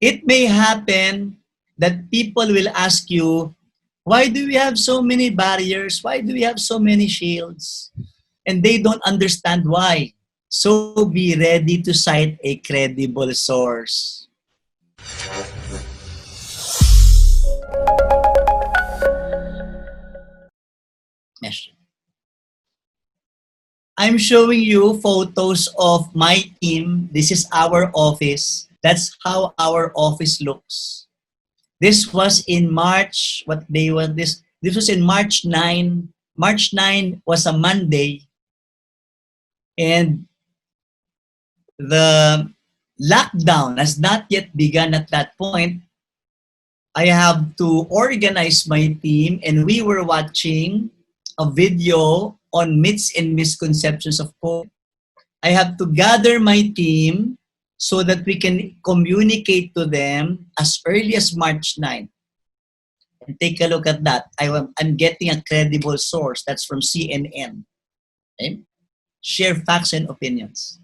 It may happen that people will ask you, why do we have so many barriers? Why do we have so many shields? And they don't understand why. So be ready to cite a credible source. Yes. I'm showing you photos of my team. This is our office. That's how our office looks. This was in March. What day was this? This was in March 9. March 9 was a Monday. And the lockdown has not yet begun at that point. I have to organize my team, and we were watching a video on myths and misconceptions of COVID. I have to gather my team so that we can communicate to them as early as March 9. And take a look at that. I'm getting a credible source. That's from CNN. Okay? Share facts and opinions.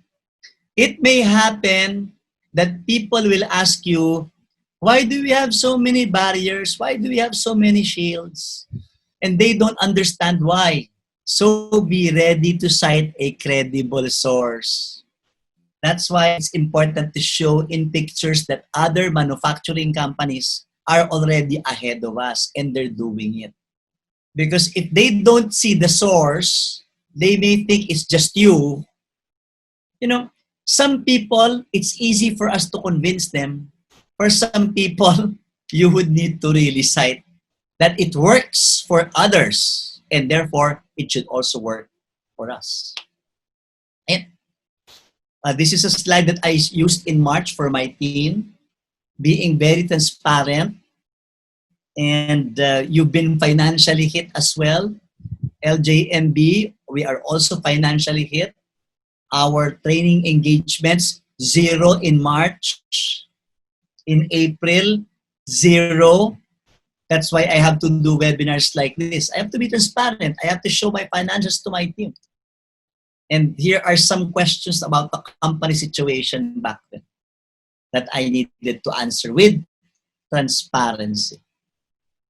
It may happen that people will ask you, why do we have so many barriers? Why do we have so many shields? And they don't understand why. So be ready to cite a credible source. That's why it's important to show in pictures that other manufacturing companies are already ahead of us and they're doing it. Because if they don't see the source, they may think it's just you. You know, some people, it's easy for us to convince them. For some people, you would need to really cite that it works for others and therefore it should also work for us. And this is a slide that I used in March for my team, being very transparent, and you've been financially hit as well. LJMB, we are also financially hit. Our training engagements, 0 in March. In April, 0. That's why I have to do webinars like this. I have to be transparent. I have to show my financials to my team. And here are some questions about the company situation back then that I needed to answer with transparency.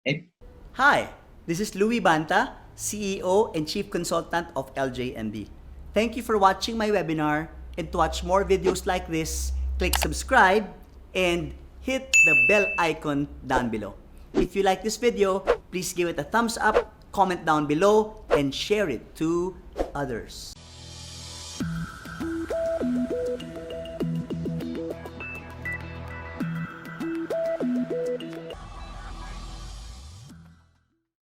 Okay? Hi, this is Louis Banta, CEO and Chief Consultant of LJMB. Thank you for watching my webinar, and to watch more videos like this, click subscribe and hit the bell icon down below. If you like this video, please give it a thumbs up, comment down below, and share it to others.